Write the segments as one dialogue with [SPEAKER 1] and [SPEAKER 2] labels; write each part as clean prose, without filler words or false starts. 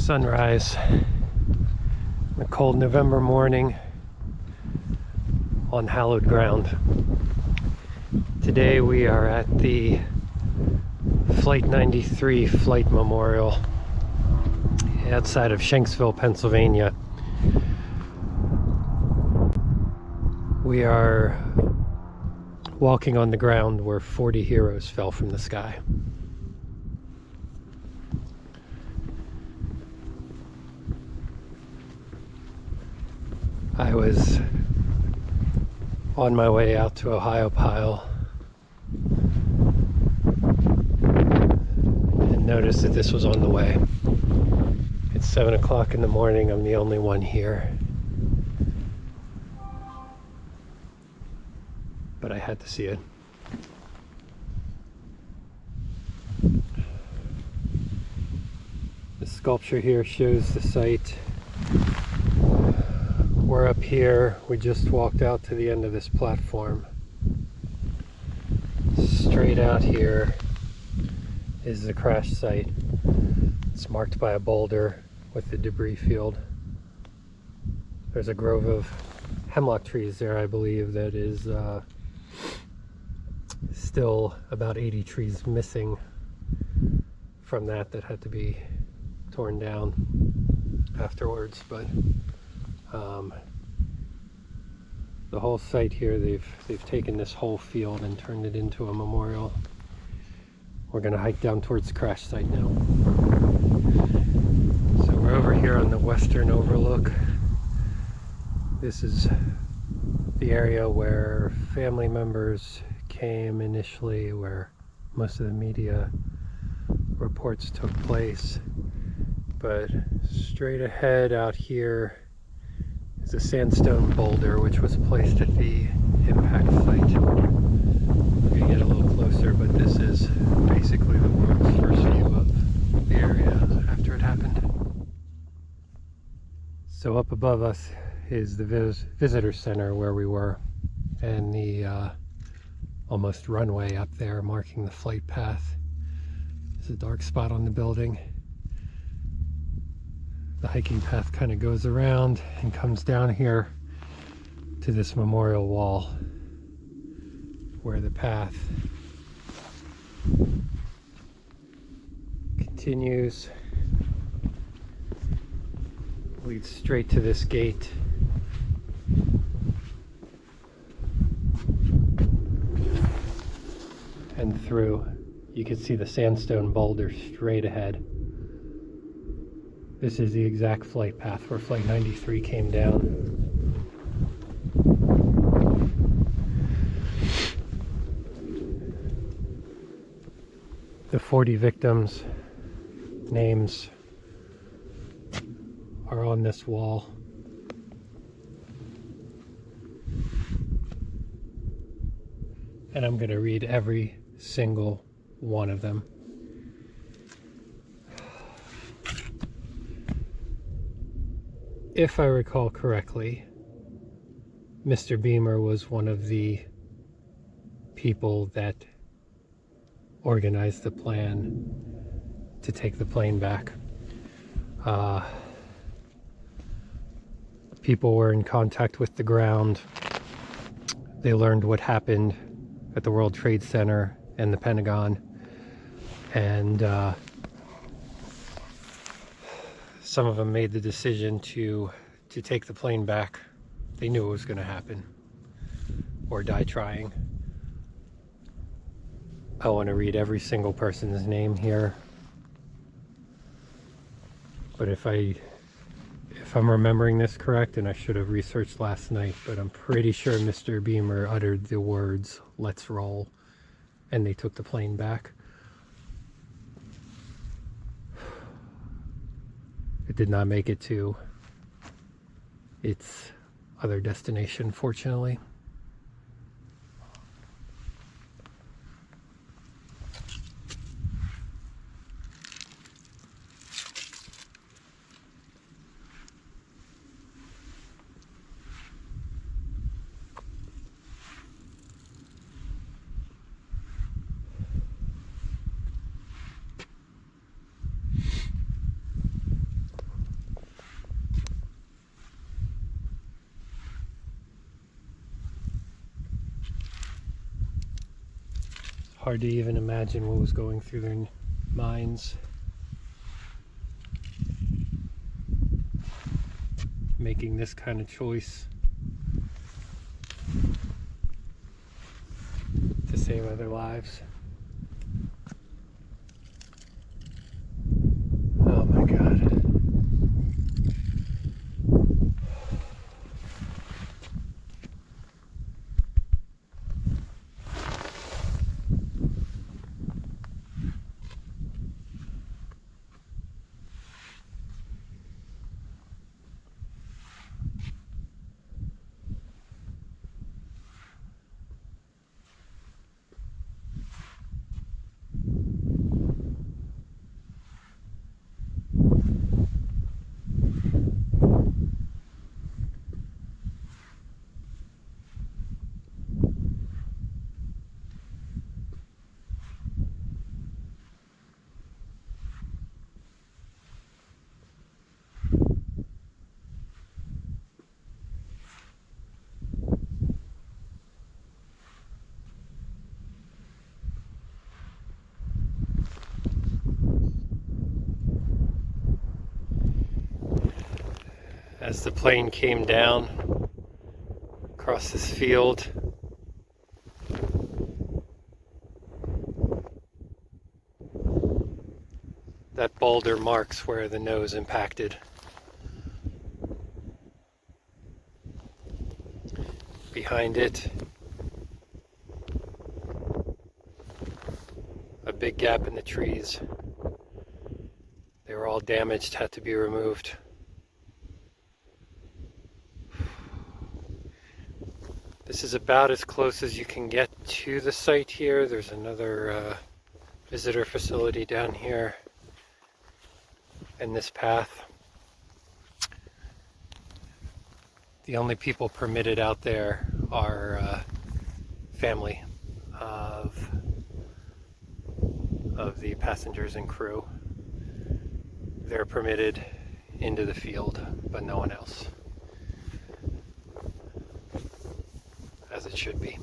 [SPEAKER 1] Sunrise on a cold November morning on hallowed ground. Today we are at the Flight 93 Flight Memorial outside of Shanksville, Pennsylvania. We are walking on the ground where 40 heroes fell from the sky. I was on my way out to Ohiopyle and noticed that this was on the way. It's 7 o'clock in the morning. I'm the only one here. But I had to see it. The sculpture here shows the site. We're up here. We just walked out to the end of this platform. Straight out here is the crash site. It's marked by a boulder with the debris field. There's a grove of hemlock trees there, I believe, that is still about 80 trees missing from that had to be torn down afterwards. But the whole site here, they've taken this whole field and turned it into a memorial. We're going to hike down towards the crash site now. So we're over here on the western overlook. This is the area where family members came initially, where most of the media reports took place. But straight ahead out here is a sandstone boulder which was placed at the impact site. I'm going to get a little closer, but this is basically the world's first view of the area after it happened. So up above us is the visitor center where we were, and the almost runway up there marking the flight path. There's a dark spot on the building. The hiking path kind of goes around and comes down here to this memorial wall where the path continues, leads straight to this gate. And through. You can see the sandstone boulder straight ahead. This is the exact flight path where Flight 93 came down. The 40 victims' names are on this wall. And I'm going to read every single one of them. If I recall correctly, Mr. Beamer was one of the people that organized the plan to take the plane back. People were in contact with the ground. They learned what happened at the World Trade Center and the Pentagon, and some of them made the decision to take the plane back. They knew it was going to happen, or die trying. I want to read every single person's name here, but if I'm remembering this correct, and I should have researched last night, but I'm pretty sure Mr. Beamer uttered the words, "Let's roll," and they took the plane back. It did not make it to its other destination, fortunately. Hard to even imagine what was going through their minds, making this kind of choice to save other lives. Oh my God. As the plane came down across this field, that boulder marks where the nose impacted. Behind it, a big gap in the trees. They were all damaged, had to be removed. This is about as close as you can get to the site here. There's another visitor facility down here in this path. The only people permitted out there are family of the passengers and crew. They're permitted into the field, but no one else. As it should be.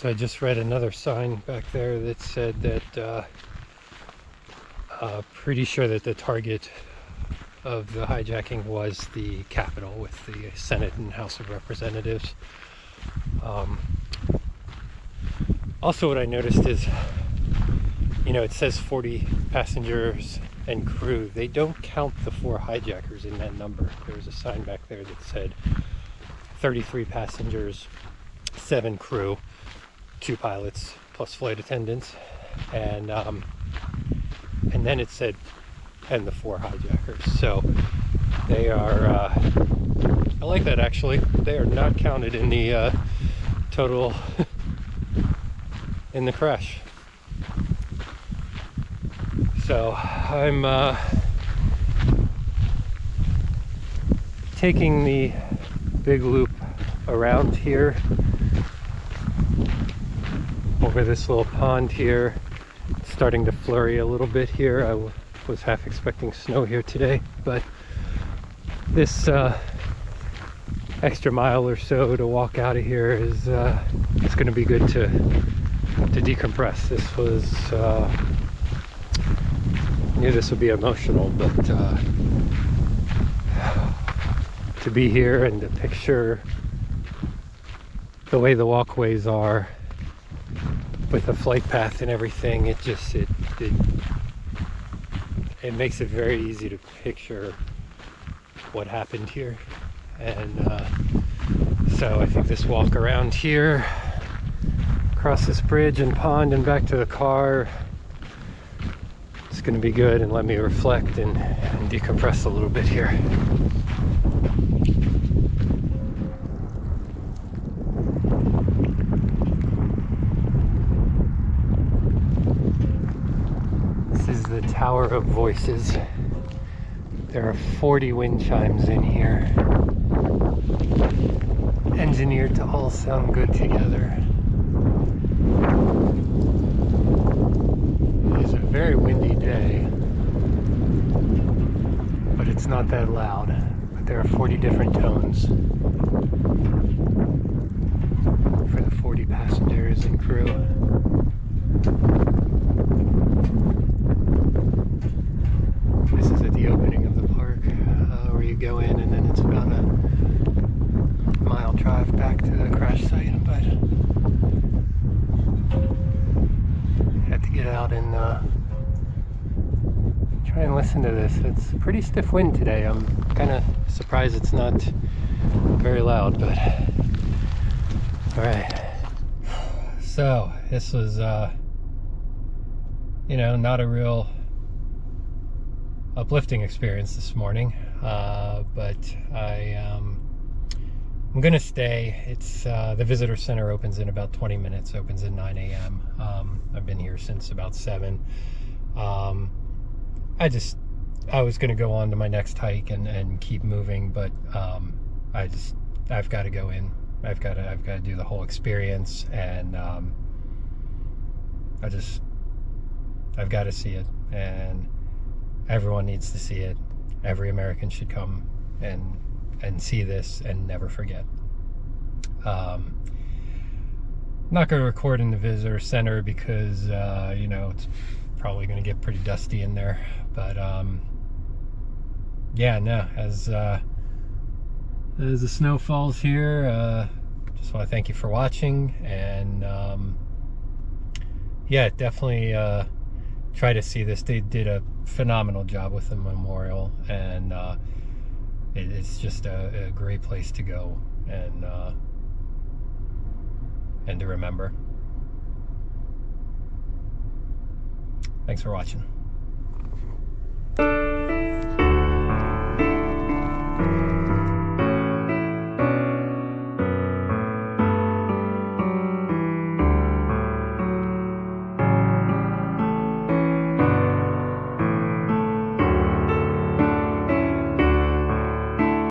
[SPEAKER 1] So I just read another sign back there that said that pretty sure that the target of the hijacking was the Capitol with the Senate and House of Representatives. Also, what I noticed is, you know, it says 40 passengers and crew. They don't count the 4 hijackers in that number. There was a sign back there that said 33 passengers, 7 crew, 2 pilots plus flight attendants, and then it said, and the 4 hijackers. So they are, I like that actually. They are not counted in the total in the crash. So I'm taking the big loop around here over this little pond here. It's starting to flurry a little bit here. was half expecting snow here today, but this extra mile or so to walk out of here is it's going to be good to decompress. This was I knew this would be emotional, but to be here and to picture the way the walkways are with the flight path and everything, it makes it very easy to picture what happened here. And so I think this walk around here, across this bridge and pond and back to the car, is going to be good and let me reflect and decompress a little bit here. The Tower of Voices. There are 40 wind chimes in here, engineered to all sound good together. It is a very windy day, but it's not that loud. But there are 40 different tones for the 40 passengers and crew. This is at the opening of the park, where you go in, and then it's about a mile drive back to the crash site. But I had to get out and try and listen to this. It's a pretty stiff wind today. I'm kind of surprised it's not very loud, but alright. So this was you know, not a real uplifting experience this morning, but I'm gonna stay. It's the visitor center opens in about 20 minutes, opens at 9 a.m. I've been here since about 7. I was gonna go on to my next hike and keep moving, but I've got to go in. I've got to do the whole experience, and I've got to see it, and everyone needs to see it. Every American should come and see this and never forget. I'm not going to record in the visitor center because you know, it's probably going to get pretty dusty in there. But yeah, no, as the snow falls here, just want to thank you for watching, and yeah, definitely try to see this. They did a phenomenal job with the memorial, and it's just a great place to go and to remember. Thanks for watching.